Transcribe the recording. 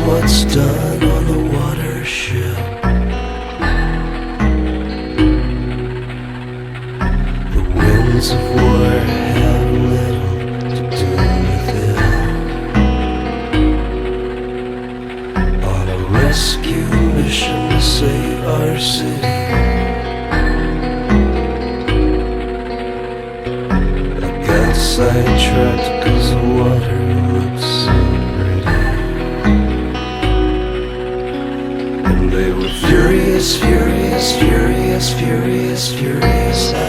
what's done on the watership. The winds of war have little to do with it. On a rescue mission to save our city, I got sidetracked 'cause the water looks so pretty. And they were furious, furious, furious, furious, furious.